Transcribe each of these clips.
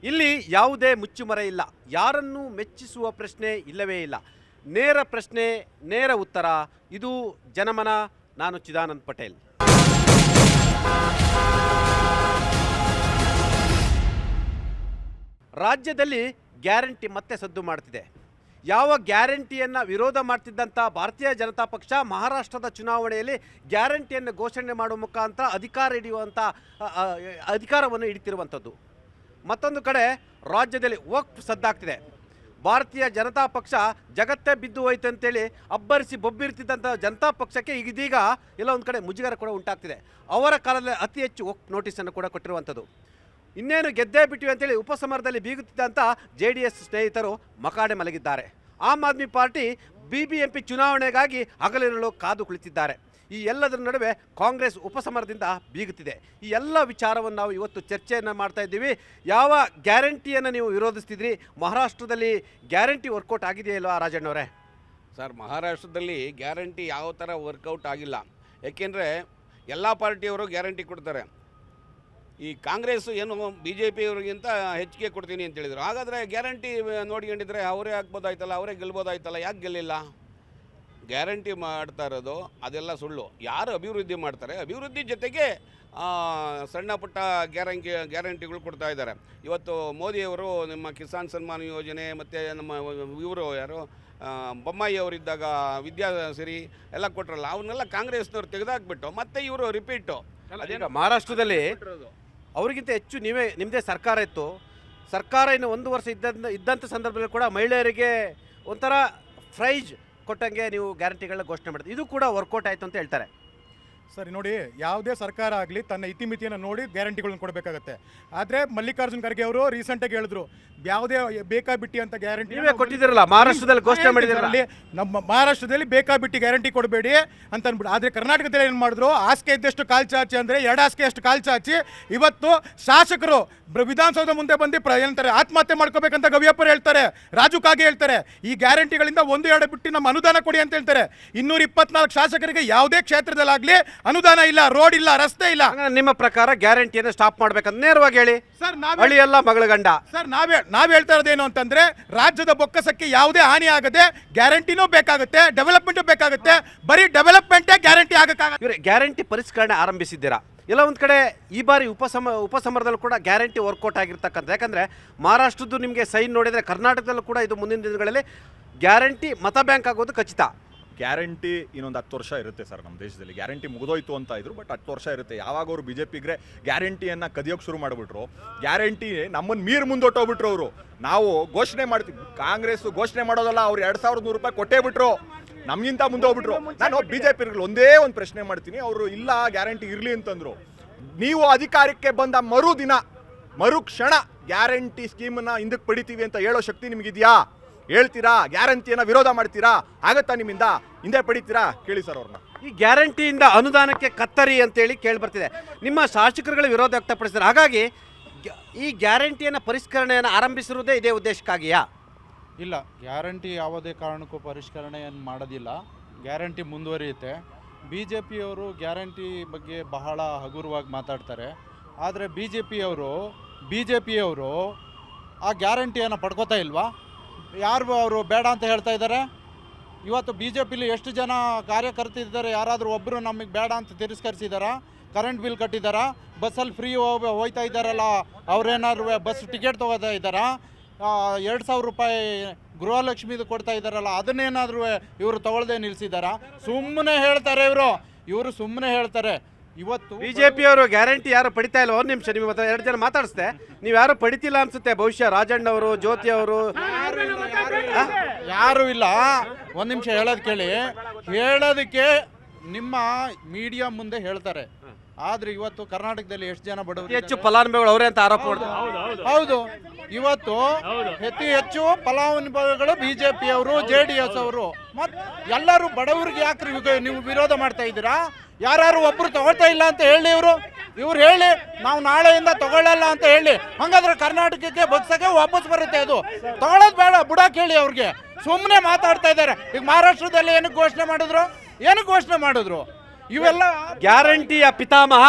ಇಲ್ಲಿ ಯಾವುದೇ ಮುಚ್ಚುಮರೆ ಇಲ್ಲ, ಯಾರನ್ನೂ ಮೆಚ್ಚಿಸುವ ಪ್ರಶ್ನೆ ಇಲ್ಲವೇ ಇಲ್ಲ. ನೇರ ಪ್ರಶ್ನೆ, ನೇರ ಉತ್ತರ. ಇದು ಜನಮನ. ನಾನು ಚಿದಾನಂದ್ ಪಟೇಲ್. ರಾಜ್ಯದಲ್ಲಿ ಗ್ಯಾರಂಟಿ ಮತ್ತೆ ಸದ್ದು ಮಾಡ್ತಿದೆ. ಯಾವ ಗ್ಯಾರಂಟಿಯನ್ನು ವಿರೋಧ ಮಾಡ್ತಿದ್ದಂಥ ಭಾರತೀಯ ಜನತಾ ಪಕ್ಷ ಮಹಾರಾಷ್ಟ್ರದ ಚುನಾವಣೆಯಲ್ಲಿ ಗ್ಯಾರಂಟಿಯನ್ನು ಘೋಷಣೆ ಮಾಡುವ ಮುಖಾಂತರ ಅಧಿಕಾರವನ್ನು ಹಿಡಿತಿರುವಂಥದ್ದು. ಮತ್ತೊಂದು ಕಡೆ ರಾಜ್ಯದಲ್ಲಿ ವಕ್ಫ್ ಸದ್ದಾಗ್ತಿದೆ. ಭಾರತೀಯ ಜನತಾ ಪಕ್ಷ ಜಗತ್ತೇ ಬಿದ್ದು ಹೋಯ್ತು ಅಂತೇಳಿ ಅಬ್ಬರಿಸಿ ಬೊಬ್ಬಿರ್ತಿದ್ದಂಥ ಜನತಾ ಪಕ್ಷಕ್ಕೆ ಇದೀಗ ಎಲ್ಲ ಒಂದು ಕಡೆ ಮುಜುಗರ ಕೂಡ ಉಂಟಾಗ್ತಿದೆ. ಅವರ ಕಾಲದಲ್ಲಿ ಅತಿ ಹೆಚ್ಚು ವಕ್ಫ್ ನೋಟಿಸನ್ನು ಕೂಡ ಕೊಟ್ಟಿರುವಂಥದ್ದು. ಇನ್ನೇನು ಗೆದ್ದೇ ಬಿಟ್ಟಿವೆ ಅಂತೇಳಿ ಉಪಸಮರದಲ್ಲಿ ಬೀಗುತ್ತಿದ್ದಂಥ JDS ಸ್ನೇಹಿತರು ಮಕಾಡೆ ಮಲಗಿದ್ದಾರೆ. ಆಮ್ ಆದ್ಮಿ ಪಾರ್ಟಿ BBMP ಚುನಾವಣೆಗಾಗಿ ಹಗಲಿರುಳು ಕಾದು ಕುಳಿತಿದ್ದಾರೆ. ಈ ಎಲ್ಲದರ ನಡುವೆ ಕಾಂಗ್ರೆಸ್ ಉಪಸಮರದಿಂದ ಬೀಗುತ್ತಿದೆ. ಈ ಎಲ್ಲ ವಿಚಾರವನ್ನು ನಾವು ಇವತ್ತು ಚರ್ಚೆಯನ್ನು ಮಾಡ್ತಾ ಇದ್ದೀವಿ. ಯಾವ ಗ್ಯಾರಂಟಿಯನ್ನು ನೀವು ವಿರೋಧಿಸ್ತಿದ್ರಿ? ಮಹಾರಾಷ್ಟ್ರದಲ್ಲಿ ಗ್ಯಾರಂಟಿ ವರ್ಕೌಟ್ ಆಗಿದೆಯಲ್ವಾ ರಾಜಣ್ಣವರೇ? ಸರ್, ಮಹಾರಾಷ್ಟ್ರದಲ್ಲಿ ಗ್ಯಾರಂಟಿ ಯಾವ ಥರ ವರ್ಕೌಟ್ ಆಗಿಲ್ಲ. ಏಕೆಂದರೆ ಎಲ್ಲ ಪಾರ್ಟಿಯವರು ಗ್ಯಾರಂಟಿ ಕೊಡ್ತಾರೆ. ಈ ಕಾಂಗ್ರೆಸ್ ಏನು BJP ಅವರಿಗಿಂತ ಹೆಚ್ಚಿಗೆ ಕೊಡ್ತೀನಿ ಅಂತ ಹೇಳಿದರು. ಹಾಗಾದರೆ ಗ್ಯಾರಂಟಿ ನೋಡ್ಕೊಂಡಿದ್ರೆ ಅವರೇ ಹಾಕ್ಬೋದಾಯ್ತಲ್ಲ, ಅವರೇ ಗೆಲ್ಬೋದಾಯ್ತಲ್ಲ, ಯಾಕೆ ಗೆಲ್ಲಿಲ್ಲ? ಗ್ಯಾರಂಟಿ ಮಾಡ್ತಾ ಇರೋದು ಅದೆಲ್ಲ ಸುಳ್ಳು. ಯಾರು ಅಭಿವೃದ್ಧಿ ಮಾಡ್ತಾರೆ, ಅಭಿವೃದ್ಧಿ ಜೊತೆಗೆ ಸಣ್ಣ ಪುಟ್ಟ ಗ್ಯಾರಂಟಿಗಳು ಕೊಡ್ತಾ ಇದ್ದಾರೆ. ಇವತ್ತು ಮೋದಿಯವರು ನಿಮ್ಮ ಕಿಸಾನ್ ಸನ್ಮಾನ್ ಯೋಜನೆ ಮತ್ತು ನಮ್ಮ ಇವರು ಯಾರು ಬೊಮ್ಮಾಯಿ ಅವರಿದ್ದಾಗ ವಿದ್ಯಾಸಿರಿ ಎಲ್ಲ ಕೊಟ್ಟರಲ್ಲ, ಅವನ್ನೆಲ್ಲ ಕಾಂಗ್ರೆಸ್ನವ್ರು ತೆಗೆದಾಕ್ಬಿಟ್ಟು ಮತ್ತೆ ಇವರು ರಿಪೀಟು. ಮಹಾರಾಷ್ಟ್ರದಲ್ಲಿ ಅವರಿಗಿಂತ ಹೆಚ್ಚು ನಿಮ್ಮದೇ ಸರ್ಕಾರ ಇತ್ತು. ಸರ್ಕಾರ ಇನ್ನು 1 ವರ್ಷ ಇದ್ದಂಥ ಸಂದರ್ಭದಲ್ಲಿ ಕೂಡ ಮಹಿಳೆಯರಿಗೆ ಒಂಥರ ಪ್ರೈಜ್ ಕೊಟ್ಟಂಗೆ ನೀವು ಗ್ಯಾರಂಟಿಗಳನ್ನ ಘೋಷಣೆ ಮಾಡಿದ್ರಿ. ಇದು ಕೂಡ ವರ್ಕೌಟ್ ಆಯಿತು ಅಂತ ಹೇಳ್ತಾರೆ. ಸರಿ ನೋಡಿ, ಯಾವುದೇ ಸರ್ಕಾರ ಆಗಲಿ ತನ್ನ ಇತಿಮಿತಿಯನ್ನು ನೋಡಿ ಗ್ಯಾರಂಟಿಗಳನ್ನ ಕೊಡಬೇಕಾಗತ್ತೆ. ಆದರೆ ಮಲ್ಲಿಕಾರ್ಜುನ್ ಖರ್ಗೆ ಅವರು ರೀಸೆಂಟಾಗಿ ಹೇಳಿದ್ರು, ಯಾವುದೇ ಬೇಕಾಬಿಟ್ಟಿ ಅಂತ ಗ್ಯಾರಂಟಿ ನೀವೇ ಕೊಟ್ಟಿದ್ದೀರಲ್ಲ, ಮಹಾರಾಷ್ಟ್ರದಲ್ಲಿ ಘೋಷಣೆ ಮಾಡಿದ್ರಲ್ಲಿ. ನಮ್ಮ ಮಹಾರಾಷ್ಟ್ರದಲ್ಲಿ ಬೇಕಾಬಿಟ್ಟಿ ಗ್ಯಾರಂಟಿ ಕೊಡಬೇಡಿ ಅಂತ ಅಂದ್ಬಿಟ್ಟು. ಆದರೆ ಕರ್ನಾಟಕದಲ್ಲಿ ಏನು ಮಾಡಿದ್ರು, ಹಾಸಿಗೆ ಇದ್ದಷ್ಟು ಕಾಲು ಚಾಚಿ ಅಂದರೆ 2 ಹಾಸಿಗೆ ಅಷ್ಟು ಕಾಲು ಚಾಚಿ ಇವತ್ತು ಶಾಸಕರು ವಿಧಾನಸೌಧ ಮುಂದೆ ಬಂದು ಏನಂತಾರೆ, ಆತ್ಮಹತ್ಯೆ ಮಾಡ್ಕೋಬೇಕಂತ ಗವಿಯಪ್ಪರು ಹೇಳ್ತಾರೆ, ರಾಜು ಕಾಗೆ ಹೇಳ್ತಾರೆ. ಈ ಗ್ಯಾರಂಟಿಗಳಿಂದ 1-2 ಬಿಟ್ಟು ನಮ್ಮ ಅನುದಾನ ಕೊಡಿ ಅಂತ ಹೇಳ್ತಾರೆ. 224 ಶಾಸಕರಿಗೆ ಯಾವುದೇ ಕ್ಷೇತ್ರದಲ್ಲಾಗಲಿ ಅನುದಾನ ಇಲ್ಲ, ರೋಡ್ ಇಲ್ಲ, ರಸ್ತೆ ಇಲ್ಲ. ನಿಮ್ಮ ಪ್ರಕಾರ ಗ್ಯಾರಂಟಿಯನ್ನು ಸ್ಟಾಪ್ ಮಾಡ್ಬೇಕಂತ ನೇರವಾಗಿ ಹೇಳಿ ಸರ್. ಹಳ್ಳಿಯೆಲ್ಲ ಮಗಳ ಗಂಡ ಸರ್. ನಾವ್ ಹೇಳ್ತಾ ಇರೋದೇನು ಅಂತಂದ್ರೆ, ರಾಜ್ಯದ ಬೊಕ್ಕಸಕ್ಕೆ ಯಾವುದೇ ಹಾನಿ ಆಗದೆ ಗ್ಯಾರಂಟಿನೂ ಬೇಕಾಗುತ್ತೆ, ಡೆವಲಪ್ಮೆಂಟ್ ಬೇಕಾಗುತ್ತೆ. ಬರೀ ಡೆವಲಪ್ಮೆಂಟೇ ಗ್ಯಾರಂಟಿ ಆಗಕ್ಕಾಗಲ್ಲ. ಗ್ಯಾರಂಟಿ ಪರಿಷ್ಕರಣೆ ಆರಂಭಿಸಿದ್ದೀರಾ ಎಲ್ಲ ಒಂದು ಕಡೆ. ಈ ಬಾರಿ ಉಪಸಮರದಲ್ಲೂ ಕೂಡ ಗ್ಯಾರಂಟಿ ವರ್ಕೌಟ್ ಆಗಿರ್ತಕ್ಕಂಥ, ಯಾಕಂದರೆ ಮಹಾರಾಷ್ಟ್ರದ್ದು ನಿಮಗೆ ಸೈನ್ ನೋಡಿದರೆ ಕರ್ನಾಟಕದಲ್ಲೂ ಕೂಡ ಇದು ಮುಂದಿನ ದಿನಗಳಲ್ಲಿ ಗ್ಯಾರಂಟಿ ಮತ ಬ್ಯಾಂಕ್ ಆಗೋದು ಖಚಿತ. ಗ್ಯಾರಂಟಿ ಇನ್ನೊಂದು 10 ವರ್ಷ ಇರುತ್ತೆ ಸರ್. ನಮ್ಮ ದೇಶದಲ್ಲಿ ಗ್ಯಾರಂಟಿ ಮುಗಿದೋಯ್ತು ಅಂತ ಇದ್ರು, ಬಟ್ 10 ವರ್ಷ ಇರುತ್ತೆ. ಯಾವಾಗ ಅವರು BJPಗೆ ಗ್ಯಾರಂಟಿಯನ್ನು ಕದಿಯೋಕ್ಕೆ ಶುರು ಮಾಡಿಬಿಟ್ರು, ಗ್ಯಾರಂಟಿ ನಮ್ಮನ್ನು ಮೀರಿ ಮುಂದೊಟ್ಟೋಗ್ಬಿಟ್ರು ಅವರು. ನಾವು ಘೋಷಣೆ ಮಾಡ್ತೀವಿ, ಕಾಂಗ್ರೆಸ್ ಘೋಷಣೆ ಮಾಡೋದಲ್ಲ, ಅವ್ರು 2100 ರೂಪಾಯಿ ಕೊಟ್ಟೇ ಬಿಟ್ರು, ನಮಗಿಂತ ಮುಂದೆ ಹೋಗ್ಬಿಟ್ರು. ನಾನು BJPಗಳು ಒಂದೇ ಒಂದು ಪ್ರಶ್ನೆ ಮಾಡ್ತೀನಿ, ಅವರು ಇಲ್ಲ ಗ್ಯಾರಂಟಿ ಇರಲಿ ಅಂತಂದರು. ನೀವು ಅಧಿಕಾರಕ್ಕೆ ಬಂದ ಮರುಕ್ಷಣ ಗ್ಯಾರಂಟಿ ಸ್ಕೀಮನ್ನು ಹಿಂದಕ್ಕೆ ಪಡಿತೀವಿ ಅಂತ ಹೇಳೋ ಶಕ್ತಿ ನಿಮಗಿದೆಯಾ? ಹೇಳ್ತೀರಾ? ಗ್ಯಾರಂಟಿಯನ್ನು ವಿರೋಧ ಮಾಡ್ತೀರಾ? ಆಗತ್ತಾ ನಿಮ್ಮಿಂದ? ಹಿಂದೆ ಪಡಿತೀರಾ? ಕೇಳಿ ಸರ್ ಅವ್ರನ್ನ. ಈ ಗ್ಯಾರಂಟಿಯಿಂದ ಅನುದಾನಕ್ಕೆ ಕತ್ತರಿ ಅಂತೇಳಿ ಕೇಳಿ ಬರ್ತಿದೆ. ನಿಮ್ಮ ಶಾಸಕರುಗಳ ವಿರೋಧ ವ್ಯಕ್ತಪಡಿಸಿದ್ದಾರೆ. ಹಾಗಾಗಿ ಈ ಗ್ಯಾರಂಟಿಯನ್ನು ಪರಿಷ್ಕರಣೆಯನ್ನು ಆರಂಭಿಸಿರುವುದೇ ಇದೇ ಉದ್ದೇಶಕ್ಕಾಗಿಯಾ? ಇಲ್ಲ, ಗ್ಯಾರಂಟಿ ಯಾವುದೇ ಕಾರಣಕ್ಕೂ ಪರಿಷ್ಕರಣೆಯನ್ನು ಮಾಡೋದಿಲ್ಲ. ಗ್ಯಾರಂಟಿ ಮುಂದುವರಿಯುತ್ತೆ. BJPಯವರು ಗ್ಯಾರಂಟಿ ಬಗ್ಗೆ ಬಹಳ ಹಗುರವಾಗಿ ಮಾತಾಡ್ತಾರೆ. ಆದರೆ BJPಯವರು ಆ ಗ್ಯಾರಂಟಿಯನ್ನು ಪಡ್ಕೋತಾ ಇಲ್ವಾ? ಯಾರು ಅವರು ಬೇಡ ಅಂತ ಹೇಳ್ತಾ ಇದ್ದಾರೆ? ಇವತ್ತು BJPಲಿ ಎಷ್ಟು ಜನ ಕಾರ್ಯಕರ್ತರಿದ್ದಾರೆ? ಯಾರಾದರೂ ಒಬ್ಬರು ನಮಗೆ ಬೇಡ ಅಂತ ತಿರಸ್ಕರಿಸಿದಾರಾ? Current bill ಕಟ್ಟಿದ್ದಾರಾ? ಬಸ್ಸಲ್ಲಿ ಫ್ರೀ ಹೋಗ್ತಾ ಇದ್ದಾರಲ್ಲ, ಅವ್ರೇನಾದ್ರು ಬಸ್ ಟಿಕೆಟ್ ತೊಗೋತಾ ಇದ್ದಾರಾ? 2000 ರೂಪಾಯಿ ಗೃಹಲಕ್ಷ್ಮಿದು ಕೊಡ್ತಾ ಇದ್ದಾರಲ್ಲ, ಅದನ್ನೇನಾದರೂ ಇವರು ತಗೊಳ್ಳದೆ ನಿಲ್ಲಿಸಿದಾರಾ? ಸುಮ್ಮನೆ ಹೇಳ್ತಾರೆ ಇವರು ಸುಮ್ಮನೆ ಹೇಳ್ತಾರೆ. ಇವತ್ತು BJPಯವರು ಗ್ಯಾರಂಟಿ ಯಾರು ಪಡಿತಾ ಇಲ್ಲ. ಒಂದು ನಿಮಿಷ, ನಿಮ್ಮ 2 ಜನ ಮಾತಾಡಿಸ್ದೆ, ನೀವು ಯಾರು ಪಡಿತಿಲ್ಲ ಅನ್ಸುತ್ತೆ. ಬಹುಶಃ ರಾಜಣ್ಣವರು, ಜ್ಯೋತಿ ಅವರು ಯಾರು ಇಲ್ಲ. ಒಂದು ನಿಮಿಷ ಹೇಳೋದಕ್ಕೆ ನಿಮ್ಮ ಮೀಡಿಯಾ ಮುಂದೆ ಹೇಳ್ತಾರೆ. ಆದ್ರೆ ಇವತ್ತು ಕರ್ನಾಟಕದಲ್ಲಿ ಎಷ್ಟು ಜನ ಬಡವರು, ಹೆಚ್ಚು ಫಲಾನುಭವಿಗಳು ಅವರೇ ಅಂತ ಆರೋಪ ಮಾಡಿದ್ರು. ಹೌದು, ಇವತ್ತು ಹೆಚ್ಚು ಫಲಾನುಭವಿಗಳು BJPಯವರು, JDS ಅವರು. ಮತ್ತು ಎಲ್ಲರೂ ಬಡವರಿಗೆ ಯಾಕೆ ನೀವು ವಿರೋಧ ಮಾಡ್ತಾ ಇದ್ದೀರಾ? ಯಾರು ಒಬ್ರು ತಗೊಳ್ತಾ ಇಲ್ಲ ಅಂತ ಹೇಳಿ ಇವ್ರು ಹೇಳಿ, ನಾವು ನಾಳೆಯಿಂದ ತಗೊಳ್ಳಲ್ಲ ಅಂತ ಹೇಳಿ. ಹಂಗಾದ್ರೆ ಕರ್ನಾಟಕಕ್ಕೆ ಬಗ್ಸಕ್ಕೆ ವಾಪಸ್ ಬರುತ್ತೆ. ಅದು ತಗೊಳ್ಳೋದು ಬೇಡ, ಬುಡಕ್ಕೆ ಹೇಳಿ ಅವ್ರಿಗೆ. ಸುಮ್ಮನೆ ಮಾತಾಡ್ತಾ ಇದ್ದಾರೆ. ಈಗ ಮಹಾರಾಷ್ಟ್ರದಲ್ಲಿ ಏನಕ್ಕೆ ಘೋಷಣೆ ಮಾಡಿದ್ರು? ಇವೆಲ್ಲ ಗ್ಯಾರಂಟಿಯ ಪಿತಾಮಹ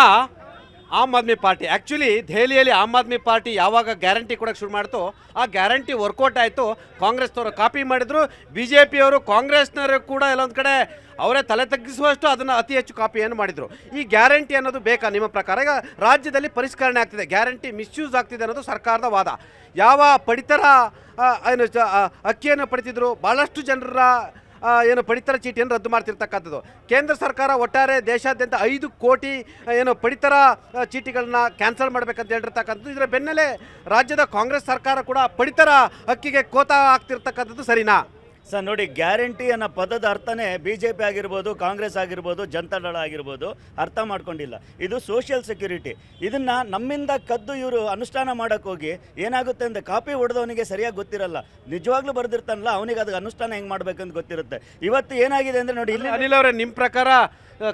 ಆಮ್ ಆದ್ಮಿ ಪಾರ್ಟಿ ಆ್ಯಕ್ಚುಲಿ ದೆಹಲಿಯಲ್ಲಿ ಆಮ್ ಆದ್ಮಿ ಪಾರ್ಟಿ ಯಾವಾಗ ಗ್ಯಾರಂಟಿ ಕೊಡೋಕ್ಕೆ ಶುರು ಮಾಡ್ತೋ ಆ ಗ್ಯಾರಂಟಿ ವರ್ಕೌಟ್ ಆಯಿತು. ಕಾಂಗ್ರೆಸ್ನವರು ಕಾಪಿ ಮಾಡಿದ್ರು, ಬಿ ಜೆ ಪಿಯವರು ಕಾಂಗ್ರೆಸ್ನವರು ಕೂಡ ಎಲ್ಲೊಂದು ಕಡೆ ಅವರೇ ತಲೆ ತಗ್ಗಿಸುವಷ್ಟು ಅದನ್ನು ಅತಿ ಹೆಚ್ಚು ಕಾಪಿಯನ್ನು ಮಾಡಿದರು. ಈ ಗ್ಯಾರಂಟಿ ಅನ್ನೋದು ಬೇಕಾ ನಿಮ್ಮ ಪ್ರಕಾರ? ಈಗ ರಾಜ್ಯದಲ್ಲಿ ಪರಿಷ್ಕರಣೆ ಆಗ್ತಿದೆ, ಗ್ಯಾರಂಟಿ ಮಿಸ್ಯೂಸ್ ಆಗ್ತಿದೆ ಅನ್ನೋದು ಸರ್ಕಾರದ ವಾದ. ಯಾವ ಪಡಿತರ ಏನು ಅಕ್ಕಿಯನ್ನು ಪಡಿತಿದ್ರು, ಭಾಳಷ್ಟು ಜನರ ಏನು ಪಡಿತರ ಚೀಟಿಯನ್ನು ರದ್ದು ಮಾಡ್ತಿರ್ತಕ್ಕಂಥದ್ದು. ಕೇಂದ್ರ ಸರ್ಕಾರ ಒಟ್ಟಾರೆ ದೇಶಾದ್ಯಂತ 5 ಕೋಟಿ ಏನು ಪಡಿತರ ಚೀಟಿಗಳನ್ನ ಕ್ಯಾನ್ಸಲ್ ಮಾಡಬೇಕಂತ ಹೇಳಿರ್ತಕ್ಕಂಥದ್ದು. ಇದರ ಬೆನ್ನಲ್ಲೇ ರಾಜ್ಯದ ಕಾಂಗ್ರೆಸ್ ಸರ್ಕಾರ ಕೂಡ ಪಡಿತರ ಅಕ್ಕಿಗೆ ಕೋತಾ ಆಗ್ತಿರ್ತಕ್ಕಂಥದ್ದು ಸರಿನಾ? ಸರ್ ನೋಡಿ, ಗ್ಯಾರಂಟಿ ಅನ್ನೋ ಪದದ ಅರ್ಥನೇ ಬಿ ಜೆ ಪಿ ಆಗಿರ್ಬೋದು, ಕಾಂಗ್ರೆಸ್ ಆಗಿರ್ಬೋದು, ಜನತಾದಳ ಆಗಿರ್ಬೋದು ಅರ್ಥ ಮಾಡ್ಕೊಂಡಿಲ್ಲ. ಇದು ಸೋಷಿಯಲ್ ಸೆಕ್ಯೂರಿಟಿ. ಇದನ್ನು ನಮ್ಮಿಂದ ಕದ್ದು ಇವರು ಅನುಷ್ಠಾನ ಮಾಡೋಕ್ಕೆ ಹೋಗಿ ಏನಾಗುತ್ತೆ ಅಂದರೆ ಕಾಪಿ ಹೊಡೆದವನಿಗೆ ಸರಿಯಾಗಿ ಗೊತ್ತಿರಲ್ಲ, ನಿಜವಾಗ್ಲೂ ಬರೆದಿರ್ತಾನಲ್ಲ ಅವನಿಗೆ ಅದಕ್ಕೆ ಅನುಷ್ಠಾನ ಹೆಂಗೆ ಮಾಡಬೇಕಂತ ಗೊತ್ತಿರುತ್ತೆ. ಇವತ್ತು ಏನಾಗಿದೆ ಅಂದರೆ ನೋಡಿ, ಇಲ್ಲಿ ಅನಿಲ್ ಅವರೇ, ನಿಮ್ಮ ಪ್ರಕಾರ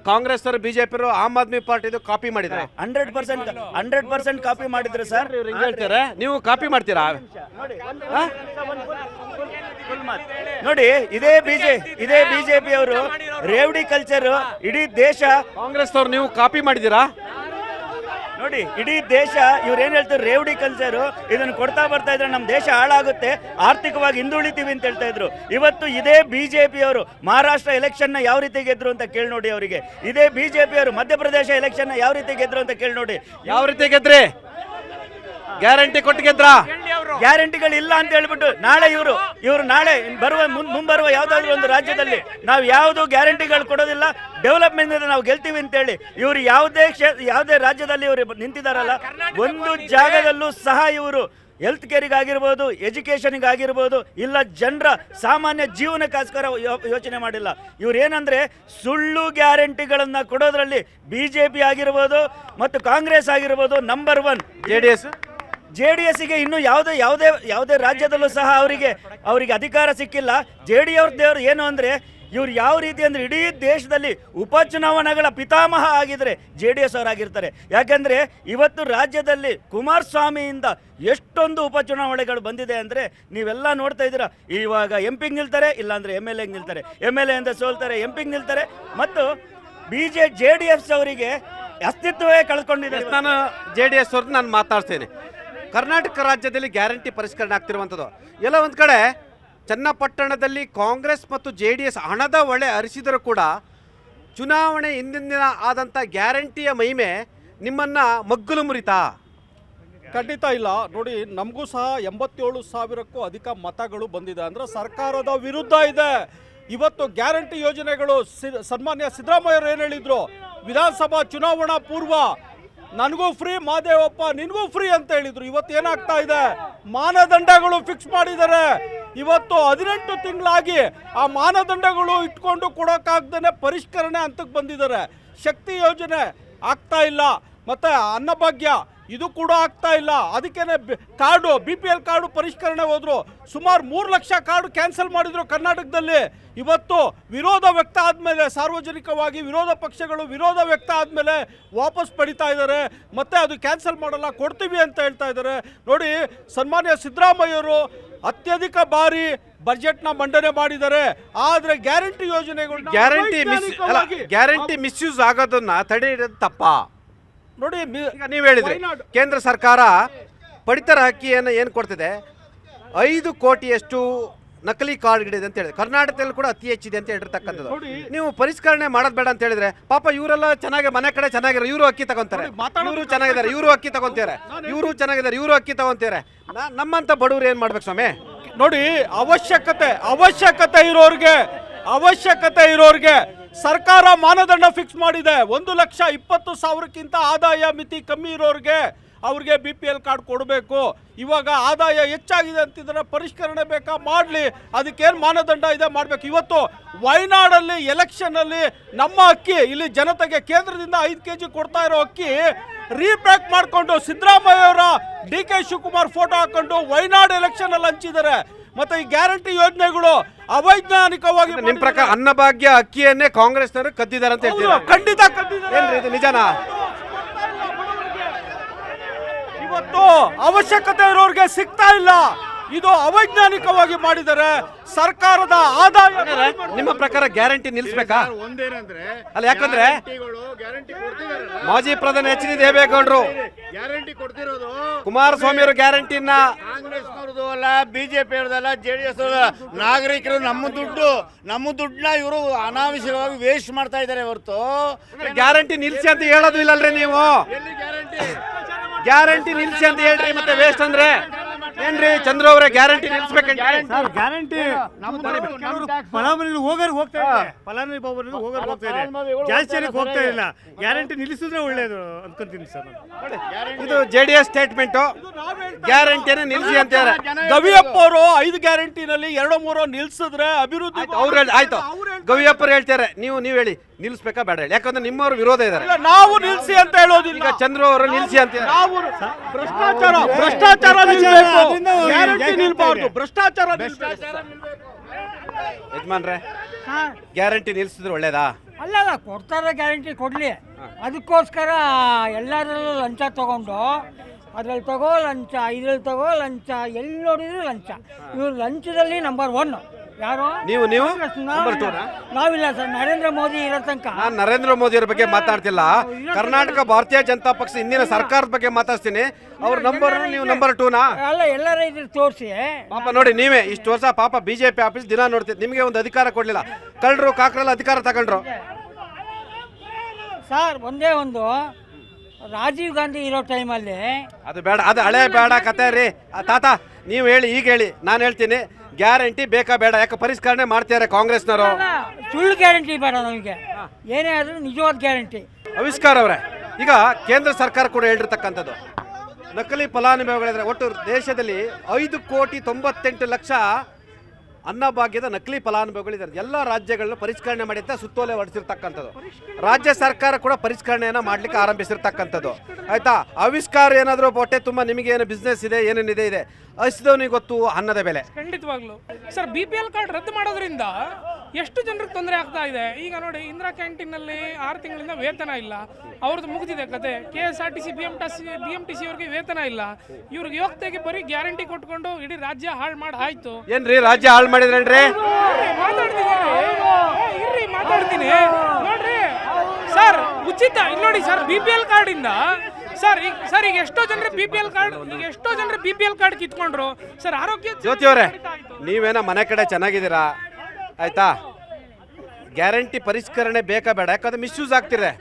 ಕಾಂಗ್ರೆಸ್ ಅವರು ಬಿಜೆಪಿ ಆಮ್ ಆದ್ಮಿ ಪಾರ್ಟಿದು ಕಾಪಿ ಮಾಡಿದ್ದಾರೆ? 100% ಕಾಪಿ ಮಾಡಿದ್ರೆ ಸರ್. ಹೇಳ್ತಾರೆ ನೀವು ಕಾಪಿ ಮಾಡ್ತೀರಾ? ನೋಡಿ, ಇದೇ ಬಿಜೆಪಿ ಅವರು ರೇವಡಿ ಕಲ್ಚರ್ ಇಡೀ ದೇಶ. ಕಾಂಗ್ರೆಸ್ ಅವರು ನೀವು ಕಾಪಿ ಮಾಡಿದ್ದೀರಾ? ನೋಡಿ, ಇಡೀ ದೇಶ ಇವ್ರು ಏನ್ ಹೇಳ್ತಾರೆ, ರೇವಡಿ ಕಲ್ಚರು ಇದನ್ನು ಕೊಡ್ತಾ ಬರ್ತಾ ಇದ್ರೆ ನಮ್ಮ ದೇಶ ಹಾಳಾಗುತ್ತೆ, ಆರ್ಥಿಕವಾಗಿ ಹಿಂದುಳಿತೀವಿ ಅಂತ ಹೇಳ್ತಾ ಇದ್ರು. ಇವತ್ತು ಇದೇ ಬಿಜೆಪಿಯವರು ಮಹಾರಾಷ್ಟ್ರ ಎಲೆಕ್ಷನ್ ನ ಯಾವ ರೀತಿ ಗೆದ್ರು ಅಂತ ಕೇಳಿ ನೋಡಿ ಅವರಿಗೆ. ಇದೇ ಬಿಜೆಪಿಯವರು ಮಧ್ಯಪ್ರದೇಶ ಎಲೆಕ್ಷನ್ ನ ಯಾವ ರೀತಿ ಗೆದ್ರು ಅಂತ ಕೇಳಿ ನೋಡಿ. ಯಾವ ರೀತಿ ಗೆದ್ರಿ? ಗ್ಯಾರಂಟಿ ಕೊಟ್ಟು ಗೆದ್ರಾ? ಗ್ಯಾರಂಟಿಗಳು ಇಲ್ಲ ಅಂತ ಹೇಳ್ಬಿಟ್ಟು ನಾಳೆ ಇವರು ನಾಳೆ ಮುಂಬರುವ ಯಾವ್ದಾದ್ರು ಒಂದು ರಾಜ್ಯದಲ್ಲಿ ನಾವು ಯಾವುದು ಗ್ಯಾರಂಟಿಗಳು ಕೊಡೋದಿಲ್ಲ, ಡೆವಲಪ್ಮೆಂಟ್ ನಾವು ಗೆಲ್ತೀವಿ ಅಂತೇಳಿ ಇವರು ಯಾವುದೇ ರಾಜ್ಯದಲ್ಲಿ ಇವರು ನಿಂತಿದಾರಲ್ಲ, ಒಂದು ಜಾಗದಲ್ಲೂ ಸಹ ಇವರು ಹೆಲ್ತ್ ಕೇರಿಗಾಗಿರ್ಬೋದು, ಎಜುಕೇಷನ್ಗಾಗಿರ್ಬೋದು, ಇಲ್ಲ ಜನರ ಸಾಮಾನ್ಯ ಜೀವನಕ್ಕೋಸ್ಕರ ಯೋಚನೆ ಮಾಡಿಲ್ಲ. ಇವ್ರು ಏನಂದ್ರೆ ಸುಳ್ಳು ಗ್ಯಾರಂಟಿಗಳನ್ನ ಕೊಡೋದ್ರಲ್ಲಿ ಬಿಜೆಪಿ ಆಗಿರ್ಬೋದು ಮತ್ತು ಕಾಂಗ್ರೆಸ್ ಆಗಿರ್ಬೋದು ನಂಬರ್ 1. JDS-ಗೆ ಇನ್ನು ಯಾವುದೇ ರಾಜ್ಯದಲ್ಲೂ ಸಹ ಅವರಿಗೆ ಅಧಿಕಾರ ಸಿಕ್ಕಿಲ್ಲ. JDS ಏನು ಅಂದ್ರೆ ಇವ್ರು ಯಾವ ರೀತಿ ಅಂದ್ರೆ ಇಡೀ ದೇಶದಲ್ಲಿ ಉಪಚುನಾವಣೆಗಳ ಪಿತಾಮಹ ಆಗಿದ್ರೆ JDS ಅವರಾಗಿರ್ತಾರೆ. ಯಾಕಂದ್ರೆ ಇವತ್ತು ರಾಜ್ಯದಲ್ಲಿ ಕುಮಾರಸ್ವಾಮಿಯಿಂದ ಎಷ್ಟೊಂದು ಉಪಚುನಾವಣೆಗಳು ಬಂದಿದೆ ಅಂದ್ರೆ ನೀವೆಲ್ಲ ನೋಡ್ತಾ ಇದ್ದೀರಾ. ಇವಾಗ MP ನಿಲ್ತಾರೆ, ಇಲ್ಲಾಂದ್ರೆ MLA ನಿಲ್ತಾರೆ, MLA ಅಂತ ಸೋಲ್ತಾರೆ, MP ನಿಲ್ತಾರೆ. ಮತ್ತು JDS ಅವರಿಗೆ ಅಸ್ತಿತ್ವವೇ ಕಳ್ಕೊಂಡಿದ್ದಾರೆ. ನಾನು JDS ಅವ್ರದ್ದು ನಾನು ಮಾತಾಡ್ತೇನೆ. ಕರ್ನಾಟಕ ರಾಜ್ಯದಲ್ಲಿ ಗ್ಯಾರಂಟಿ ಪರಿಷ್ಕರಣೆ ಆಗ್ತಿರುವಂಥದ್ದು ಎಲ್ಲ ಒಂದು ಕಡೆ ಚನ್ನಪಟ್ಟಣದಲ್ಲಿ ಕಾಂಗ್ರೆಸ್ ಮತ್ತು JDS ಹಣದ ಹೊಳೆ ಹರಿಸಿದರೂ ಕೂಡ ಚುನಾವಣೆ ಹಿಂದಿನ ಆದಂಥ ಗ್ಯಾರಂಟಿಯ ಮಹಿಮೆ ನಿಮ್ಮನ್ನು ಮಗ್ಗುಲು ಮುರಿತಾ? ಖಂಡಿತ ಇಲ್ಲ. ನೋಡಿ, ನಮಗೂ ಸಹ 87,000ಕ್ಕೂ ಅಧಿಕ ಮತಗಳು ಬಂದಿದೆ ಅಂದರೆ ಸರ್ಕಾರದ ವಿರುದ್ಧ ಇದೆ. ಇವತ್ತು ಗ್ಯಾರಂಟಿ ಯೋಜನೆಗಳು ಸನ್ಮಾನ್ಯ ಸಿದ್ದರಾಮಯ್ಯವರು ಏನು ಹೇಳಿದ್ರು, ವಿಧಾನಸಭಾ ಚುನಾವಣಾ ಪೂರ್ವ ನನಗೂ ಫ್ರೀ, ಮಹಾದೇವಪ್ಪ ನಿನಗೂ ಫ್ರೀ ಅಂತ ಹೇಳಿದ್ರು. ಇವತ್ತು ಏನಾಗ್ತಾ ಇದೆ, ಮಾನದಂಡಗಳು ಫಿಕ್ಸ್ ಮಾಡಿದ್ದಾರೆ. ಇವತ್ತು 18 ತಿಂಗಳಾಗಿ ಆ ಮಾನದಂಡಗಳು ಇಟ್ಕೊಂಡು ಕೊಡೋಕ್ಕಾಗ್ದೇ ಪರಿಷ್ಕರಣೆ ಹಂತಕ್ಕೆ ಬಂದಿದ್ದಾರೆ. ಶಕ್ತಿ ಯೋಜನೆ ಆಗ್ತಾ ಇಲ್ಲ, ಮತ್ತು ಅನ್ನಭಾಗ್ಯ ಇದು ಕೂಡ ಆಗ್ತಾ ಇಲ್ಲ. ಅದಕ್ಕೇನೆ ಕಾರ್ಡು BPL ಕಾರ್ಡು ಪರಿಷ್ಕರಣೆ ಹೋದ್ರು. ಸುಮಾರು 3 ಲಕ್ಷ ಕಾರ್ಡು ಕ್ಯಾನ್ಸಲ್ ಮಾಡಿದ್ರು ಕರ್ನಾಟಕದಲ್ಲಿ. ಇವತ್ತು ವಿರೋಧ ವ್ಯಕ್ತ ಆದಮೇಲೆ, ಸಾರ್ವಜನಿಕವಾಗಿ ವಿರೋಧ ಪಕ್ಷಗಳು ವಿರೋಧ ವ್ಯಕ್ತ ಆದಮೇಲೆ ವಾಪಸ್ ಪಡಿತಾ ಇದ್ದಾರೆ. ಮತ್ತೆ ಅದು ಕ್ಯಾನ್ಸಲ್ ಮಾಡಲ್ಲ, ಕೊಡ್ತೀವಿ ಅಂತ ಹೇಳ್ತಾ ಇದ್ದಾರೆ. ನೋಡಿ, ಸನ್ಮಾನ್ಯ ಸಿದ್ದರಾಮಯ್ಯವರು ಅತ್ಯಧಿಕ ಬಾರಿ ಬಜೆಟ್ನ ಮಂಡನೆ ಮಾಡಿದ್ದಾರೆ. ಆದರೆ ಗ್ಯಾರಂಟಿ ಯೋಜನೆಗಳು ಗ್ಯಾರಂಟಿ ಮಿಸ್ಯೂಸ್ ಆಗೋದನ್ನ ತಡೆ ಹಿಡಿಯೋದು ತಪ್ಪಾ? ನೋಡಿ, ಈಗ ನೀವು ಹೇಳಿದ್ರಿ ಕೇಂದ್ರ ಸರ್ಕಾರ ಪಡಿತರ ಅಕ್ಕಿಯನ್ನು ಏನು ಕೊಡ್ತಿದೆ, 5 ಕೋಟಿಯಷ್ಟು ನಕಲಿ ಕಾರ್ಡ್ಗಳಿದೆ ಅಂತ ಹೇಳಿದ್ರೆ ಕರ್ನಾಟಕದಲ್ಲಿ ಕೂಡ ಅತಿ ಹೆಚ್ಚಿದೆ ಅಂತ ಹೇಳಿರ್ತಕ್ಕಂಥದ್ದು. ನೀವು ಪರಿಷ್ಕರಣೆ ಮಾಡೋದು ಬೇಡ ಅಂತ ಹೇಳಿದ್ರೆ ಪಾಪ ಇವರೆಲ್ಲ ಚೆನ್ನಾಗಿ ಮನೆ ಕಡೆ ಚೆನ್ನಾಗಿರೋ ಇವರು ಅಕ್ಕಿ ತಗೊಂತಾರೆ, ಇವರು ಚೆನ್ನಾಗಿದ್ದಾರೆ, ಇವರು ಅಕ್ಕಿ ತಗೊಂತಾರೆ, ಇವರು ಚೆನ್ನಾಗಿದ್ದಾರೆ, ಇವರು ಅಕ್ಕಿ ತಗೊಂತಾರೆ. ನಮ್ಮಂತ ಬಡವರು ಏನು ಮಾಡ್ಬೇಕು ಸ್ವಾಮಿ? ನೋಡಿ, ಅವಶ್ಯಕತೆ ಇರೋರಿಗೆ ಸರ್ಕಾರ ಮಾನದಂಡ ಫಿಕ್ಸ್ ಮಾಡಿದೆ. 1,20,000ಕ್ಕಿಂತ ಆದಾಯ ಮಿತಿ ಕಮ್ಮಿ ಇರೋರಿಗೆ ಅವ್ರಿಗೆ BPL ಕಾರ್ಡ್ ಕೊಡಬೇಕು. ಇವಾಗ ಆದಾಯ ಹೆಚ್ಚಾಗಿದೆ ಅಂತಿದ್ರೆ ಪರಿಷ್ಕರಣೆ ಬೇಕಾ ಮಾಡಲಿ, ಅದಕ್ಕೇನು ಮಾನದಂಡ ಇದೆ ಮಾಡಬೇಕು. ಇವತ್ತು ವಯನಾಡಲ್ಲಿ ಎಲೆಕ್ಷನ್ನಲ್ಲಿ ನಮ್ಮ ಅಕ್ಕಿ ಇಲ್ಲಿ ಜನತೆಗೆ ಕೇಂದ್ರದಿಂದ 5 kg ಕೊಡ್ತಾ ಇರೋ ಅಕ್ಕಿ ರೀಪ್ಯಾಕ್ ಮಾಡಿಕೊಂಡು ಸಿದ್ದರಾಮಯ್ಯವರ DK ಶಿವಕುಮಾರ್ ಫೋಟೋ ಹಾಕೊಂಡು ವಯನಾಡ್ ಎಲೆಕ್ಷನ್ ಅಲ್ಲಿ ಹಂಚಿದ್ದಾರೆ. ಮತ್ತೆ ಈ ಗ್ಯಾರಂಟಿ ಯೋಜನೆಗಳು ಅವೈಜ್ಞಾನಿಕವಾಗಿ ನಿಮ್ಮ ಪ್ರಕಾರ ಅನ್ನಭಾಗ್ಯ ಅಕ್ಕಿಯನ್ನೇ ಕಾಂಗ್ರೆಸ್ನವರು ಕದ್ದಿದ್ದಾರೆ ಅಂತ ಹೇಳ್ತೀರಾ? ಖಂಡಿತ ಕದ್ದಿದ್ದಾರೆ. ಇದು ನಿಜನಾ? ಇವತ್ತು ಅವಶ್ಯಕತೆ ಇರೋರಿಗೆ ಸಿಗ್ತಾ ಇಲ್ಲ. ಇದು ಅವೈಜ್ಞಾನಿಕವಾಗಿ ಮಾಡಿದ್ದಾರೆ. ಸರ್ಕಾರದ ಆದಾಯ ನಿಮ್ಮ ಪ್ರಕಾರ ಗ್ಯಾರಂಟಿ ನಿಲ್ಲಿಸ್ಬೇಕಾ? ಒಂದೇನಂದ್ರೆ ಅಲ್ಲ, ಯಾಕಂದ್ರೆ ಗ್ಯಾರಂಟಿ ಕೊಡ್ತಿದಾರಲ್ಲ, ಮಾಜಿ ಪ್ರಧಾನಿ ಎಚ್ ಡಿ ದೇವೇಗೌಡರು, ಗ್ಯಾರಂಟಿ ಕೊಡ್ತಿರೋದು ಕುಮಾರಸ್ವಾಮಿ ಅವರು ಗ್ಯಾರಂಟಿನ ಕಾಂಗ್ರೆಸ್ನವ್ರದ್ದು ಅಲ್ಲ, ಬಿಜೆಪಿ ಅವ್ರದಲ್ಲ, ಜೆಡಿಎಸ್ ನಾಗರಿಕರು ನಮ್ಮ ದುಡ್ಡನ್ನ ಇವರು ಅನಾವಶ್ಯಕವಾಗಿ ವೇಸ್ಟ್ ಮಾಡ್ತಾ ಇದ್ದಾರೆ ಹೊರತು ಗ್ಯಾರಂಟಿ ನಿಲ್ಸಿ ಅಂತ ಹೇಳೋದು ಇಲ್ಲಲ್ರಿ ನೀವು. ಎಲ್ಲಿ ಗ್ಯಾರಂಟಿ? ಗ್ಯಾರಂಟಿ ನಿಲ್ಸಿ ಅಂತ ಹೇಳ್ರಿ, ಮತ್ತೆ ವೇಸ್ಟ್ ಅಂದ್ರೆ ಏನ್ರಿ? ಚಂದ್ರ ಅವರೇ ಗ್ಯಾರಂಟಿ ನಿಲ್ಸ್ಬೇಕಂತ ಗ್ಯಾರಂಟಿ ಫಲಾನುಭವಿಗಳು ಹೋಗೋರು ಹೋಗ್ತಾ ಇದೆ, ಫಲಾನುಭವಿಗಳು ಹೋಗೋರು ಹೋಗ್ತಾ ಇದೆ, ಜಾಸ್ತಿ ಜನಕ್ಕೆ ಹೋಗ್ತಾ ಇಲ್ಲ. ಗ್ಯಾರಂಟಿ ನಿಲ್ಲಿಸಿದ್ರೆ ಒಳ್ಳೇದು ಅನ್ಕೊಂತೀನಿ ಸರ್ ನಾನು. ಇದು JDS ಸ್ಟೇಟ್ಮೆಂಟ್. ಗ್ಯಾರಂಟಿನ ನಿಲ್ಸಿ ಅಂತ ಹೇಳಿ ಗವಿಯಪ್ಪ ಅವರು 5 ಗ್ಯಾರಂಟಿನಲ್ಲಿ 2-3 ನಿಲ್ಸಿದ್ರೆ ಅಭಿವೃದ್ಧಿ ಅವ್ರು ಹೇಳಿ ಆಯ್ತು. ಗವಿಯಪ್ಪರು ಹೇಳ್ತಾರೆ, ನೀವು ಹೇಳಿ ನಿಲ್ಸ್ಬೇಕಾ ಬೇಡ ಹೇಳಿ, ಯಾಕಂದ್ರೆ ನಿಮ್ಮವ್ರು ವಿರೋಧ ಇದ್ದಾರೆ. ಇಲ್ಲ, ನಾವು ನಿಲ್ಸಿ ಅಂತ ಹೇಳೋದಿಲ್ಲ. ಈಗ ಚಂದ್ರ ಅವರು ನಿಲ್ಸಿ ಅಂತ ಹೇಳಿ. ನಾವು ಭ್ರಷ್ಟಾಚಾರ ನಿಲ್ಬೇಕು, ಗ್ಯಾರಂಟಿ ನಿಲ್ಬಾರ್ದು, ಭ್ರಷ್ಟಾಚಾರ ನಿಲ್ಬೇಕು. ಯಜಮಾನ್ರೆ, ಗ್ಯಾರಂಟಿ ನಿಲ್ಸಿದ್ರೆ ಒಳ್ಳೇದಾ? ಅಲ್ಲ ಕೊಡ್ತಾರೆ, ಗ್ಯಾರಂಟಿ ಕೊಡಲಿ. ಅದಕ್ಕೋಸ್ಕರ ಎಲ್ಲರಲ್ಲೂ ಲಂಚ ತಗೊಂಡು ಅದ್ರಲ್ಲಿ ತಗೋ ಲಂಚ, ಇದ್ರಲ್ಲಿ ತಗೋ ಲಂಚ, ಎಲ್ಲಿ ನೋಡಿದ್ರು ಲಂಚ. ಇವ್ರು ಲಂಚದಲ್ಲಿ ನಂಬರ್ 1 ಯಾರು? ನೀವು ನಂಬರ್ 2 ನಾ? ನಾವಿಲ್ಲ ಸರ್, ನರೇಂದ್ರ ಮೋದಿ ಇರೋ ತನಕ. ನಾನು ನರೇಂದ್ರ ಮೋದಿ ಅವರ ಬಗ್ಗೆ ಮಾತಾಡ್ತಿಲ್ಲ, ಕರ್ನಾಟಕ ಭಾರತೀಯ ಜನತಾ ಪಕ್ಷ ಇಂದಿನ ಸರ್ಕಾರದ ಬಗ್ಗೆ ಮಾತಾಡ್ತೀನಿ. ಅವ್ರ ನಂಬರ್, ನೀವು ನಂಬರ್ 2 ನಾ? ಅಲ್ಲ, ಎಲ್ಲರ ಇದ್ರ ತೋರಿಸಿ. ಪಾಪ ನೋಡಿ, ನೀವೇ ಇಷ್ಟು ವರ್ಷ ಪಾಪ ಬಿಜೆಪಿ ಆಫೀಸ್ ದಿನ ನೋಡ್ತಿದ್ದು, ನಿಮಗೆ ಒಂದು ಅಧಿಕಾರ ಕೊಡ್ಲಿಲ್ಲ. ಕಳ್ಳರು ಕಾಕ್ರೆಲ್ಲ ಅಧಿಕಾರ ತಗೊಂಡ್ರು. ಸರ್ ಒಂದೇ ಒಂದು, ರಾಜೀವ್ ಗಾಂಧಿ ಇರೋ ಟೈಮಲ್ಲಿ ಅದು ಬೇಡ, ಅದು ಹಳೆ ಬೇಡ ಕತೆ ರೀ. ತಾತ ನೀವು ಹೇಳಿ, ಈಗ ಹೇಳಿ, ನಾನು ಹೇಳ್ತೀನಿ. ಗ್ಯಾರಂಟಿ ಬೇಕಾ ಬೇಡ? ಯಾಕೆ ಪರಿಷ್ಕರಣೆ ಮಾಡ್ತಾರೆ ಕಾಂಗ್ರೆಸ್ನವರು? ಸುಳ್ಳು ಗ್ಯಾರಂಟಿ ಬೇಡ ನಮಗೆ, ಏನೇ ಆದರೂ ನಿಜವಾದ ಗ್ಯಾರಂಟಿ. ಆವಿಷ್ಕಾರ ಅವರೇ, ಈಗ ಕೇಂದ್ರ ಸರ್ಕಾರ ಕೂಡ ಹೇಳಿರ್ತಕ್ಕಂಥದ್ದು, ನಕಲಿ ಫಲಾನುಭವಿಗಳಿದ್ರೆ ಒಟ್ಟು ದೇಶದಲ್ಲಿ 5,98,00,000 ಅನ್ನಭಾಗ್ಯದ ನಕಲಿ ಫಲಾನುಭವಿಗಳಿದ್ದಾರೆ. ಎಲ್ಲ ರಾಜ್ಯಗಳಲ್ಲೂ ಪರಿಷ್ಕರಣೆ ಮಾಡಿ ಅಂತ ಸುತ್ತೋಲೆ ಹೊರಡಿಸಿರ್ತಕ್ಕಂಥದ್ದು. ರಾಜ್ಯ ಸರ್ಕಾರ ಕೂಡ ಪರಿಷ್ಕರಣೆಯನ್ನು ಮಾಡಲಿಕ್ಕೆ ಆರಂಭಿಸಿರ್ತಕ್ಕಂಥದ್ದು. ಆಯ್ತಾ? ಆವಿಷ್ಕಾರ ಏನಾದರೂ ಹೊಟ್ಟೆ ತುಂಬ ನಿಮಗೇನು ಬಿಸ್ನೆಸ್ ಇದೆ, ಏನೇನಿದೆ ಇದೆ, ಹಸಿದವನಿಗೆ ಗೊತ್ತು ಅನ್ನದ ಬೆಲೆ. ಖಂಡಿತವಾಗ್ಲು ಸರ್, BPL ಕಾರ್ಡ್ ರದ್ದು ಮಾಡೋದ್ರಿಂದ ಎಷ್ಟು ಜನರಿಗೆ ತೊಂದರೆ ಆಗ್ತಾ ಇದೆ. ಈಗ ನೋಡಿ, ಇಂದಿರಾ ಕ್ಯಾಂಟೀನಲ್ಲಿ 6 ತಿಂಗಳಿಂದ ವೇತನ ಇಲ್ಲ, ಅವ್ರದ್ದು ಮುಗಿದಿದೆ ಕತೆ. KSRTC BMTC ಅವ್ರಿಗೆ ವೇತನ ಇಲ್ಲ. ಇವ್ರಿಗೆ ಯೋಗ್ಯತೆಗೆ ಬರೀ ಗ್ಯಾರಂಟಿ ಕೊಟ್ಕೊಂಡು ಇಡೀ ರಾಜ್ಯ ಹಾಳು ಮಾಡಿ ಆಯ್ತು. ಏನ್ರಿ ರಾಜ್ಯ ಹಾಳು ಮಾಡಿದ್ರೇನ್ರಿ? ಮಾತಾಡ್ತೀನಿ ನೋಡ್ರಿ ಸರ್, ಉಚಿತ ಇಲ್ಲಿ ನೋಡಿ ಸರ್, BPL ಕಾರ್ಡ್ ಇಂದ ಸರ್ ಈಗ ಎಷ್ಟೋ ಜನರು BPL ಕಾರ್ಡ್ ಕಿತ್ಕೊಂಡ್ರು ಸರ್. ಆರೋಗ್ಯ ಜ್ಯೋತಿ ಅವರೇ, ನೀವೇನೋ ಮನೆ ಕಡೆ ಚೆನ್ನಾಗಿದ್ದೀರಾ, ಆಯ್ತಾ? ಗ್ಯಾರಂಟಿ ಪರಿಷ್ಕರಣೆ ಬೇಕಾ ಬೇಡ? ಯಾಕಂದ್ರೆ ಮಿಸ್ಯೂಸ್ ಆಗ್ತಿದೆ.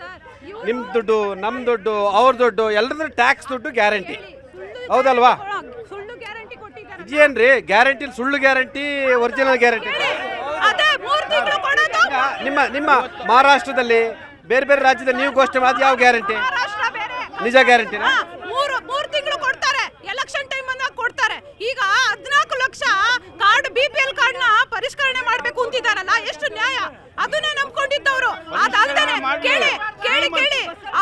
ನಿಮ್ಮ ದುಡ್ಡು, ನಮ್ಮ ದುಡ್ಡು, ಅವ್ರ ದುಡ್ಡು, ಎಲ್ಲರದ್ದು ಟ್ಯಾಕ್ಸ್ ದುಡ್ಡು ಗ್ಯಾರಂಟಿ, ಹೌದಲ್ವಾ? ಇದೇನ್ರಿ ಗ್ಯಾರಂಟಿ? ಸುಳ್ಳು ಗ್ಯಾರಂಟಿ, ಒರಿಜಿನಲ್ ಗ್ಯಾರಂಟಿ. ನಿಮ್ಮ ಮಹಾರಾಷ್ಟ್ರದಲ್ಲಿ, ಬೇರೆ ಬೇರೆ ರಾಜ್ಯದಲ್ಲಿ ನೀವು ಘೋಷಣೆ ಮಾಡಿ, ಯಾವ ಗ್ಯಾರಂಟಿ? ನಿಜ ಗ್ಯಾರಂಟಿ? 3 ತಿಂಗಳು ಕೊಡ್ತಾರೆ, ಎಲೆಕ್ಷನ್ ಟೈಮ್ ಬಂದಾಗ ಕೊಡ್ತಾರೆ. ಈಗ 14 ಲಕ್ಷ ಕಾರ್ಡ್ BPL ಕಾರ್ಡ್ ನ ಪರಿಷ್ಕರಣೆ ಮಾಡ್ಬೇಕು ಅಂತಿದಾರಲ್ಲ, ಎಷ್ಟು ನ್ಯಾಯ? ಅದನ್ನೇ ನಂಬ್ಕೊಂಡಿದ್ದವರು. ಅದಲ್ದೇನೆ ಕೇಳಿ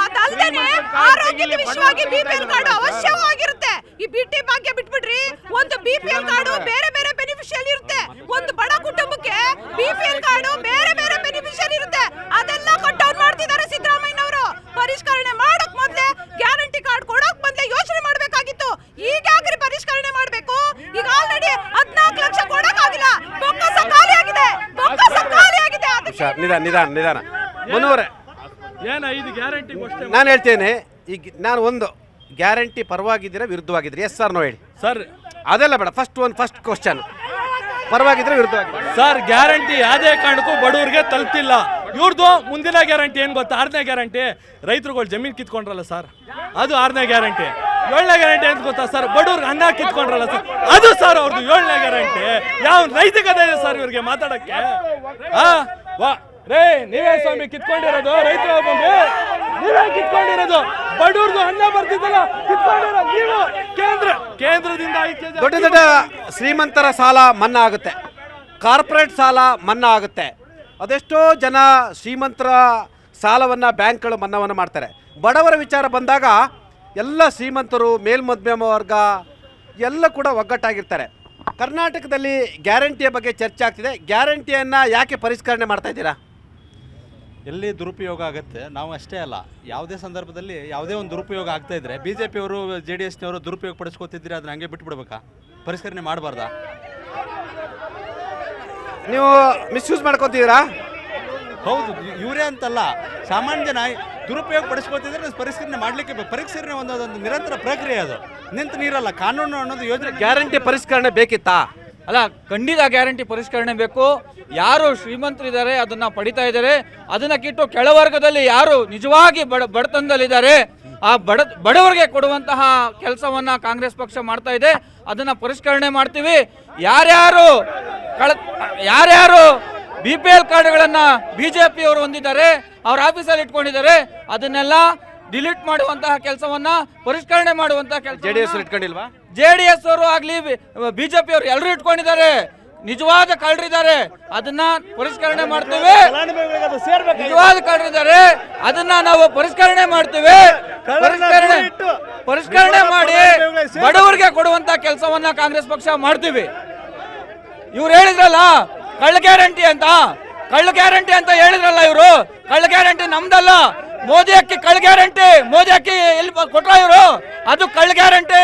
ಅದಲ್ದೇನೆ ಆರೋಗ್ಯದ ವಿಷಯವಾಗಿ BPL ಕಾರ್ಡ್ ಅವಶ್ಯವಾಗಿರುತ್ತೆ. ಈ BT ಭಾಗ್ಯ ಬಿಟ್ಬಿಡ್ರಿ, ಒಂದು BPL ಕಾರ್ಡ್ ಬೇರೆ ಬೇರೆ ಬೆನಿಫಿಷಿಯಲ್ ಇರುತ್ತೆ. ಒಂದು ಬಡ ಕುಟುಂಬಕ್ಕೆ BPL ಕಾರ್ಡ್ ಬೇರೆ ಬೇರೆ ಬೆನಿಫಿಷಿಯಲ್ ಇರುತ್ತೆ. ಅದೆಲ್ಲ ಕಟ್ ಡೌನ್ ಮಾಡ್ತಿದ್ದಾರೆ ಸಿದ್ದರಾಮಯ್ಯನವರು. ಪರಿಷ್ಕರಣೆ ಮಾಡಕ್ ಮೊದ್ಲೇ, ಗ್ಯಾರಂಟಿ ಕಾರ್ಡ್ ಕೊಡಕ್ ಮೊದ್ಲೇ ಯೋಚನೆ ಮಾಡ್ಬೇಕಾಗಿತ್ತು. ಈಗ ಯಾಕ್ರಿ ಪರಿಷ್ಕರಣೆ ಮಾಡ್ಬೇಕು? ಈಗ ಆಲ್ರೆಡಿ 14 ಲಕ್ಷ ಕೊಡಕ್ ಆಗಿಲ್ಲ, ಬೊಕ್ಕಸ ಖಾಲಿ ಆಗಿದೆ. ನಿಧಾನ ಮನೋರೆ, ಏನ 5 ಗ್ಯಾರಂಟಿ ನಾನು ಹೇಳ್ತೇನೆ. ಈಗ ನಾನು ಒಂದು ಗ್ಯಾರಂಟಿ ಪರವಾಗಿದ್ದೀರಾ, ವಿರುದ್ಧವಾಗಿದ್ದೀರಿ? ಎಸ್ ಸರ್ ನೋ ಹೇಳಿ ಸರ್. ಅದೆಲ್ಲ ಬೇಡ, ಫಸ್ಟ್ ಕ್ವಶನ್, ಪರವಾಗಿದ್ರೆ ವಿರುದ್ಧವಾಗಿದ್ರೆ? ಸರ್, ಗ್ಯಾರಂಟಿ ಯಾವುದೇ ಕಾರಣಕ್ಕೂ ಬಡವರಿಗೆ ತಲುಪ್ತಿಲ್ಲ. ಇವ್ರದ್ದು ಮುಂದಿನ ಗ್ಯಾರಂಟಿ ಏನು ಗೊತ್ತಾ? 6ನೇ ಗ್ಯಾರಂಟಿ, ರೈತರುಗಳು ಜಮೀನು ಕಿತ್ಕೊಂಡ್ರಲ್ಲ ಸರ್, ಅದು 6ನೇ ಗ್ಯಾರಂಟಿ. 7ನೇ ಗ್ಯಾರಂಟಿ ಅಂತ ಗೊತ್ತಾ ಸರ್? ಬಡವ್ರಿಗೆ ಅನ್ನ ಕಿತ್ಕೊಂಡ್ರಲ್ಲ ಸರ್, ಅದು ಸರ್ ಅವ್ರದ್ದು 7ನೇ ಗ್ಯಾರಂಟಿ. ಯಾವ ನೈತಿಕತೆ ಇದೆ ಸರ್ ಇವ್ರಿಗೆ ಮಾತಾಡಕ್ಕೆ? ರೇ, ನೀವೇ ಸ್ವಾಮಿ ಕಿತ್ಕೊಂಡಿರೋದು, ರೈತರ ನೀವೇ ಕಿತ್ಕೊಂಡಿರೋದು. ಬಡವ್ರದ್ದು ಅನ್ನ ಬರ್ತಿದ್ದಲ್ಲ, ಕಿತ್ಕೊಂಡಿರೋ ನೀವು. ಕೇಂದ್ರದಿಂದ ದೊಡ್ಡ ದೊಡ್ಡ ಶ್ರೀಮಂತರ ಸಾಲ ಮನ್ನಾ ಆಗುತ್ತೆ, ಕಾರ್ಪೊರೇಟ್ ಸಾಲ ಮನ್ನಾ ಆಗುತ್ತೆ. ಅದೆಷ್ಟೋ ಜನ ಶ್ರೀಮಂತರ ಸಾಲವನ್ನು ಬ್ಯಾಂಕ್ಗಳು ಮನ್ನಾವನ್ನು ಮಾಡ್ತಾರೆ. ಬಡವರ ವಿಚಾರ ಬಂದಾಗ ಎಲ್ಲ ಶ್ರೀಮಂತರು, ಮೇಲ್ಮಧ್ಯಮ ವರ್ಗ ಎಲ್ಲ ಕೂಡ ಒಗ್ಗಟ್ಟಾಗಿರ್ತಾರೆ. ಕರ್ನಾಟಕದಲ್ಲಿ ಗ್ಯಾರಂಟಿಯ ಬಗ್ಗೆ ಚರ್ಚೆ ಆಗ್ತಿದೆ. ಗ್ಯಾರಂಟಿಯನ್ನು ಯಾಕೆ ಪರಿಷ್ಕರಣೆ ಮಾಡ್ತಾ ಇದ್ದೀರಾ? ಎಲ್ಲಿ ದುರುಪಯೋಗ ಆಗುತ್ತೆ ನಾವು ಅಷ್ಟೇ ಅಲ್ಲ, ಯಾವುದೇ ಸಂದರ್ಭದಲ್ಲಿ ಯಾವುದೇ ಒಂದು ದುರುಪಯೋಗ ಆಗ್ತಾ ಇದ್ರೆ BJP ಅವರು JDS ನವರು ದುರುಪಯೋಗ ಪಡಿಸ್ಕೊತಿದ್ರೆ ಅದನ್ನ ಹಂಗೆ ಬಿಟ್ಬಿಡ್ಬೇಕಾ? ಪರಿಷ್ಕರಣೆ ಮಾಡಬಾರ್ದಾ? ನೀವು ಮಿಸ್ಯೂಸ್ ಮಾಡ್ಕೊತಿದ್ದೀರಾ? ಹೌದು, ಇವರೇ ಅಂತಲ್ಲ, ಸಾಮಾನ್ಯ ಜನ ದುರುಪಯೋಗ ಪಡಿಸ್ಕೊತಿದ್ರೆ ಪರಿಷ್ಕರಣೆ ಮಾಡಲಿಕ್ಕೆ ಪರಿಷ್ಕರಣೆ ಒಂದು ನಿರಂತರ ಪ್ರಕ್ರಿಯೆ, ಅದು ನಿಂತು ನೀರಲ್ಲ. ಕಾನೂನು ಅನ್ನೋದು ಯೋಜನೆ ಗ್ಯಾರಂಟಿ ಪರಿಷ್ಕರಣೆ ಬೇಕಿತ್ತಾ? ಅಲ್ಲ, ಖಂಡಿತ ಗ್ಯಾರಂಟಿ ಪರಿಷ್ಕರಣೆ ಬೇಕು. ಯಾರು ಶ್ರೀಮಂತರಿದ್ದಾರೆ ಅದನ್ನ ಪಡಿತಾ ಇದ್ದಾರೆ, ಅದನ್ನ ಕಿಟ್ಟು ಕೆಳವರ್ಗದಲ್ಲಿ ಯಾರು ನಿಜವಾಗಿ ಬಡತನದಲ್ಲಿದ್ದಾರೆ ಆ ಬಡವರಿಗೆ ಕೊಡುವಂತಹ ಕೆಲಸವನ್ನ ಕಾಂಗ್ರೆಸ್ ಪಕ್ಷ ಮಾಡ್ತಾ ಇದೆ. ಅದನ್ನ ಪರಿಷ್ಕರಣೆ ಮಾಡ್ತೀವಿ. ಯಾರ್ಯಾರು BPL ಕಾರ್ಡ್ಗಳನ್ನ BJP ಅವರು ಹೊಂದಿದ್ದಾರೆ, ಅವ್ರ ಆಫೀಸಲ್ಲಿ ಇಟ್ಕೊಂಡಿದ್ದಾರೆ, ಅದನ್ನೆಲ್ಲ ಡಿಲೀಟ್ ಮಾಡುವಂತಹ ಕೆಲಸವನ್ನ ಪರಿಷ್ಕರಣೆ ಮಾಡುವಂತಹ ಕೆಲಸ JDS ಇಟ್ಕೊಂಡಿಲ್ವಾ? JDS ಅವರು ಆಗ್ಲಿ BJP ಅವರು ಎಲ್ಲರೂ ಇಟ್ಕೊಂಡಿದ್ದಾರೆ. ನಿಜವಾದ ಕಳ್ಳರಿದ್ದಾರೆ, ಅದನ್ನ ಪರಿಷ್ಕರಣೆ ಮಾಡ್ತೇವೆ. ನಿಜವಾದ ಕಳ್ಳರಿದ್ದಾರೆ, ಅದನ್ನ ನಾವು ಪರಿಷ್ಕರಣೆ ಮಾಡ್ತೇವೆ. ಪರಿಷ್ಕರಣೆ ಮಾಡಿ ಬಡವರಿಗೆ ಕೊಡುವಂತ ಕೆಲಸವನ್ನ ಕಾಂಗ್ರೆಸ್ ಪಕ್ಷ ಮಾಡ್ತೀವಿ. ಇವ್ರು ಹೇಳಿದ್ರಲ್ಲ ಕಳ್ಳ ಗ್ಯಾರಂಟಿ ಅಂತ ಹೇಳಿದ್ರಲ್ಲ, ಇವರು ಕಳ್ಳ ಗ್ಯಾರಂಟಿ ನಮ್ದಲ್ಲ. ಮೋದಿ ಅಕ್ಕಿ ಕಳ್ಳ ಗ್ಯಾರಂಟಿ, ಮೋದಿ ಅಕ್ಕಿ ಎಲ್ಲಿ ಕೊಟ್ರ ಇವರು, ಅದು ಕಳ್ಳ ಗ್ಯಾರಂಟಿ.